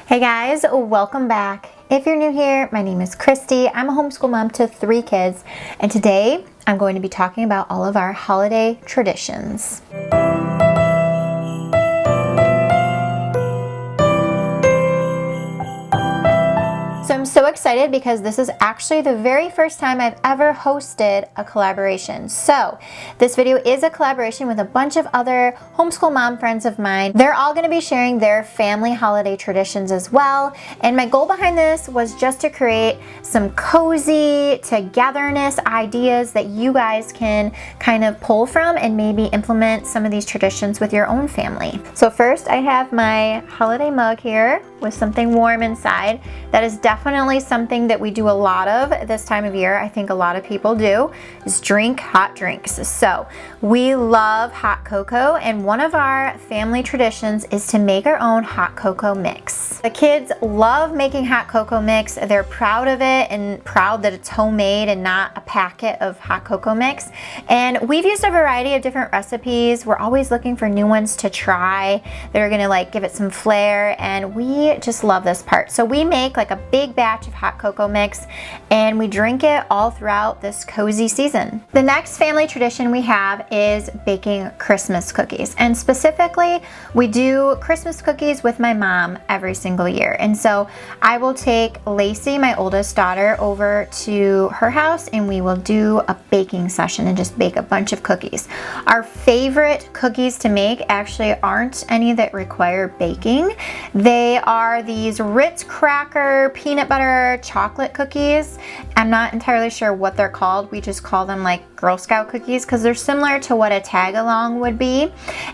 Hey guys, welcome back. If you're new here, my name is Christy. I'm a homeschool mom to 3 kids, and today I'm going to be talking about all of our holiday traditions. So I'm so excited because this is actually the very first time I've ever hosted a collaboration. So this video is a collaboration with a bunch of other homeschool mom friends of mine. They're all going to be sharing their family holiday traditions as well. And my goal behind this was just to create some cozy togetherness ideas that you guys can kind of pull from and maybe implement some of these traditions with your own family. So first I have my holiday mug here with something warm inside. That is definitely something that we do a lot of this time of year. I think a lot of people do, is drink hot drinks. So we love hot cocoa, and one of our family traditions is to make our own hot cocoa mix. The kids love making hot cocoa mix. They're proud of it and proud that it's homemade and not a packet of hot cocoa mix. And we've used a variety of different recipes. We're always looking for new ones to try that are gonna give it some flair, and we just love this part. So we make like a big batch of hot cocoa mix and we drink it all throughout this cozy season. The next family tradition we have is baking Christmas cookies, and specifically we do Christmas cookies with my mom every single year. And so I will take Lacey, my oldest daughter, over to her house and we will do a baking session and just bake a bunch of cookies. Our favorite cookies to make actually aren't any that require baking. They are these Ritz cracker peanut butter chocolate cookies. I'm not entirely sure what they're called. We just call them like Girl Scout cookies because they're similar to what a tag along would be.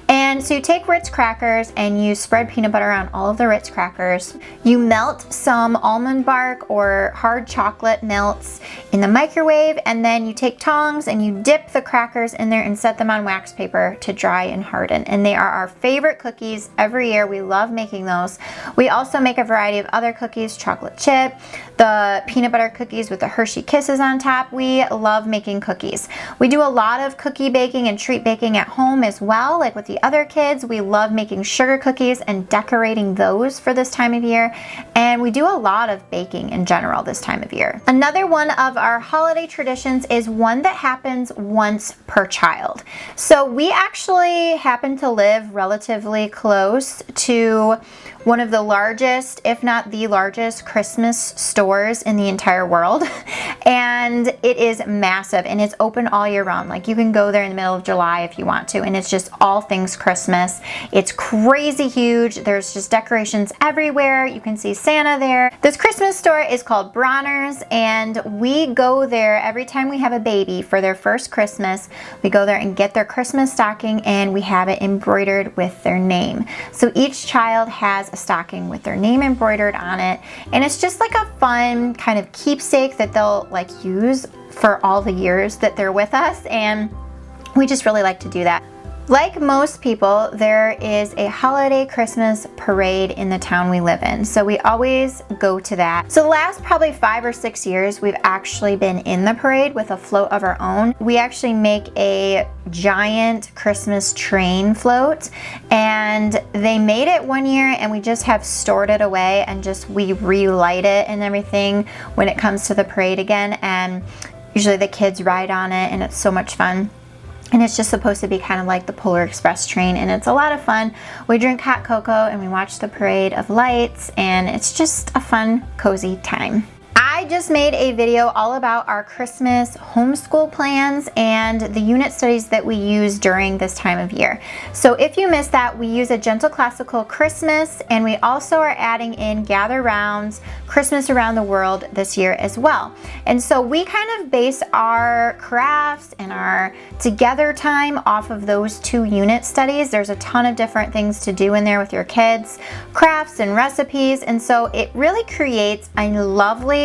And so you take Ritz crackers and you spread peanut butter on all of the Ritz crackers. You melt some almond bark or hard chocolate melts in the microwave, and then you take tongs and you dip the crackers in there and set them on wax paper to dry and harden. And they are our favorite cookies every year. We love making those. We also make a variety of other cookies, chocolate chip, the peanut butter cookies with the Hershey Kisses on top. We love making cookies. We do a lot of cookie baking and treat baking at home as well, like with the other kids. We love making sugar cookies and decorating those for this time of year. And we do a lot of baking in general this time of year. Another one of our holiday traditions is one that happens once per child. So we actually happen to live relatively close to one of the largest, if not the largest, Christmas stores in the entire world. And it is massive and it's open all year round. Like you can go there in the middle of July if you want to, and it's just all things Christmas. It's crazy huge. There's just decorations everywhere. You can see Santa there. This Christmas store is called Bronner's, and we go there every time we have a baby for their first Christmas. We go there and get their Christmas stocking and we have it embroidered with their name. So each child has a stocking with their name embroidered on it, and it's just like a fun kind of keepsake that they'll use for all the years that they're with us, and we just really like to do that. Like most people, there is a holiday Christmas parade in the town we live in, so we always go to that. So the last probably 5 or 6 years, we've actually been in the parade with a float of our own. We actually make a giant Christmas train float, and they made it one year and we just have stored it away and we relight it and everything when it comes to the parade again, and usually the kids ride on it and it's so much fun. And it's just supposed to be kind of like the Polar Express train, and it's a lot of fun. We drink hot cocoa and we watch the parade of lights, and it's just a fun, cozy time. I just made a video all about our Christmas homeschool plans and the unit studies that we use during this time of year. So if you missed that, we use a gentle classical Christmas, and we also are adding in Gather Rounds Christmas Around the World this year as well. And so we kind of base our crafts and our together time off of those 2 unit studies. There's a ton of different things to do in there with your kids, crafts and recipes, and so it really creates a lovely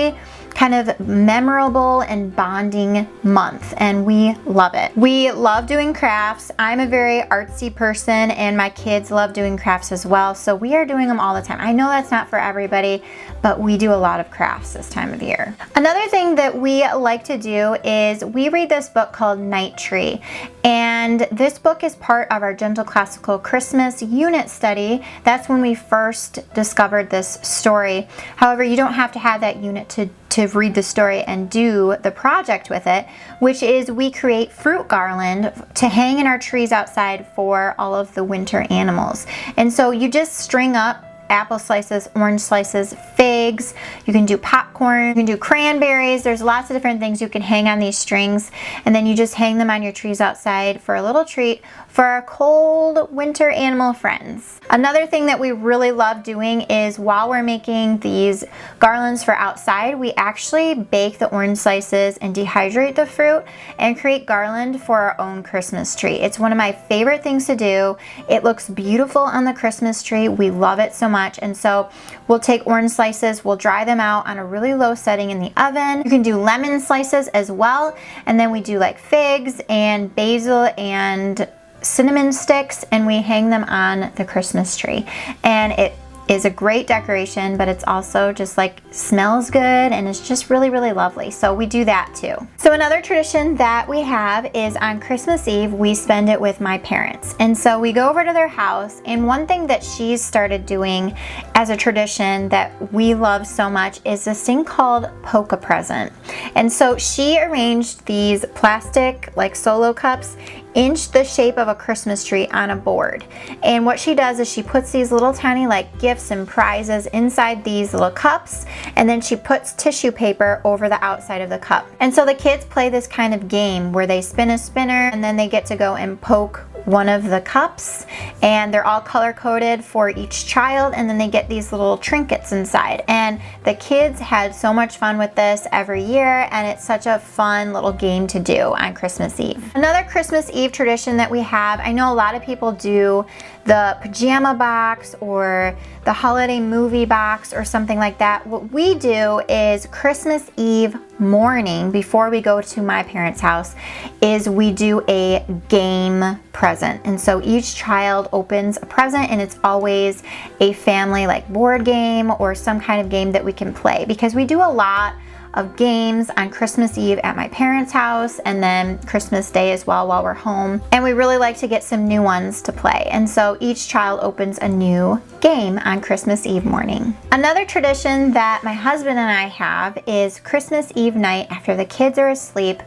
kind of memorable and bonding month, and we love it. We love doing crafts. I'm a very artsy person, and my kids love doing crafts as well, so we are doing them all the time. I know that's not for everybody, but we do a lot of crafts this time of year. Another thing that we like to do is we read this book called Night Tree, and this book is part of our Gentle Classical Christmas unit study. That's when we first discovered this story. However, you don't have to have that unit to read the story and do the project with it, which is we create fruit garland to hang in our trees outside for all of the winter animals. And so you just string up apple slices, orange slices, figs, you can do popcorn, you can do cranberries. There's lots of different things you can hang on these strings, and then you just hang them on your trees outside for a little treat for our cold winter animal friends. Another thing that we really love doing is while we're making these garlands for outside, we actually bake the orange slices and dehydrate the fruit and create garland for our own Christmas tree. It's one of my favorite things to do. It looks beautiful on the Christmas tree. We love it so much. And so we'll take orange slices, we'll dry them out on a really low setting in the oven. You can do lemon slices as well. And then we do like figs and basil and cinnamon sticks, and we hang them on the Christmas tree. And it is a great decoration, but it's also just like smells good, and it's just really, really lovely. So we do that too. So another tradition that we have is on Christmas Eve, we spend it with my parents. And so we go over to their house, and one thing that she's started doing as a tradition that we love so much is this thing called Poke a Present. And so she arranged these plastic like solo cups inch the shape of a Christmas tree on a board. And what she does is she puts these little tiny like gifts and prizes inside these little cups, and then she puts tissue paper over the outside of the cup. And so the kids play this kind of game where they spin a spinner, and then they get to go and poke one of the cups, and they're all color coded for each child, and then they get these little trinkets inside. And the kids had so much fun with this every year, and it's such a fun little game to do on Christmas Eve. Another Christmas Eve tradition that we have, I know a lot of people do the pajama box or the holiday movie box or something like that. What we do is Christmas Eve morning, before we go to my parents' house, is we do a game present. And so each child opens a present, and it's always a family like board game or some kind of game that we can play, because we do a lot of games on Christmas Eve at my parents' house, and then Christmas Day as well while we're home. And we really like to get some new ones to play. And so each child opens a new game on Christmas Eve morning. Another tradition that my husband and I have is Christmas Eve night after the kids are asleep,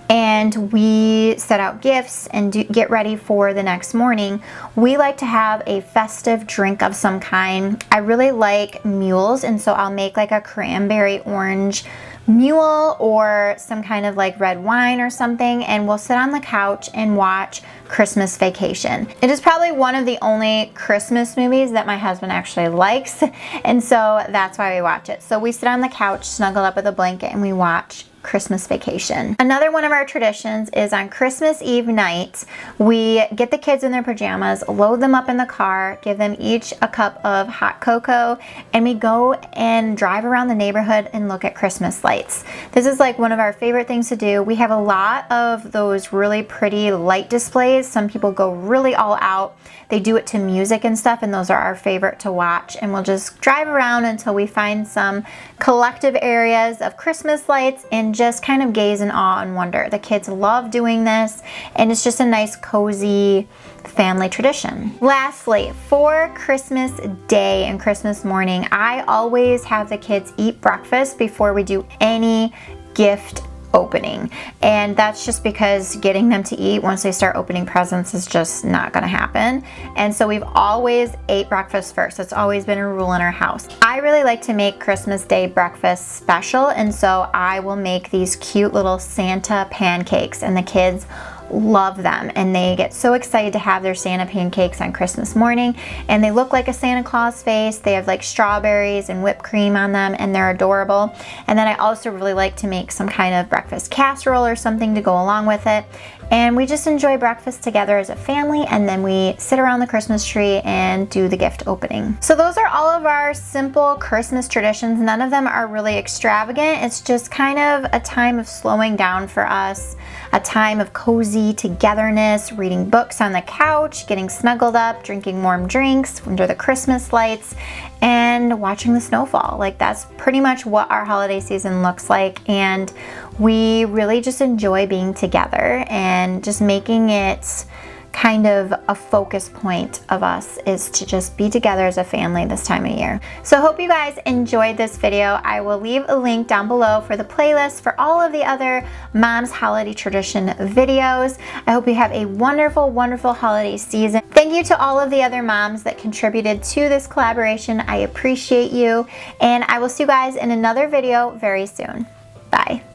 and we set out gifts and get ready for the next morning. We like to have a festive drink of some kind. I really like mules, and so I'll make like a cranberry orange mule or some kind of like red wine or something, and we'll sit on the couch and watch Christmas Vacation. It is probably one of the only Christmas movies that my husband actually likes, and so that's why we watch it. So we sit on the couch, snuggle up with a blanket, and we watch Christmas Vacation. Another one of our traditions is on Christmas Eve night, we get the kids in their pajamas, load them up in the car, give them each a cup of hot cocoa, and we go and drive around the neighborhood and look at Christmas lights. This is like one of our favorite things to do. We have a lot of those really pretty light displays. Some people go really all out. They do it to music and stuff, and those are our favorite to watch. And we'll just drive around until we find some collective areas of Christmas lights and just kind of gaze in awe and wonder. The kids love doing this, and it's just a nice cozy family tradition. Lastly, for Christmas Day and Christmas morning, I always have the kids eat breakfast before we do any gift opening, and that's just because getting them to eat once they start opening presents is just not gonna happen. And so we've always ate breakfast first. It's always been a rule in our house. I really like to make Christmas Day breakfast special, and so I will make these cute little Santa pancakes, and the kids love them, and they get so excited to have their Santa pancakes on Christmas morning, and they look like a Santa Claus face. They have like strawberries and whipped cream on them, and they're adorable. And then I also really like to make some kind of breakfast casserole or something to go along with it, And we just enjoy breakfast together as a family, and then we sit around the Christmas tree and do the gift opening. So those are all of our simple Christmas traditions. None of them are really extravagant. It's just kind of a time of slowing down for us, a time of cozy togetherness, reading books on the couch, getting snuggled up, drinking warm drinks under the Christmas lights, and watching the snowfall. Like, that's pretty much what our holiday season looks like, and we really just enjoy being together, and just making it kind of a focus point of us is to just be together as a family this time of year. So I hope you guys enjoyed this video. I will leave a link down below for the playlist for all of the other Mom's Holiday Tradition videos. I hope you have a wonderful, wonderful holiday season. Thank you to all of the other moms that contributed to this collaboration. I appreciate you, and I will see you guys in another video very soon. Bye.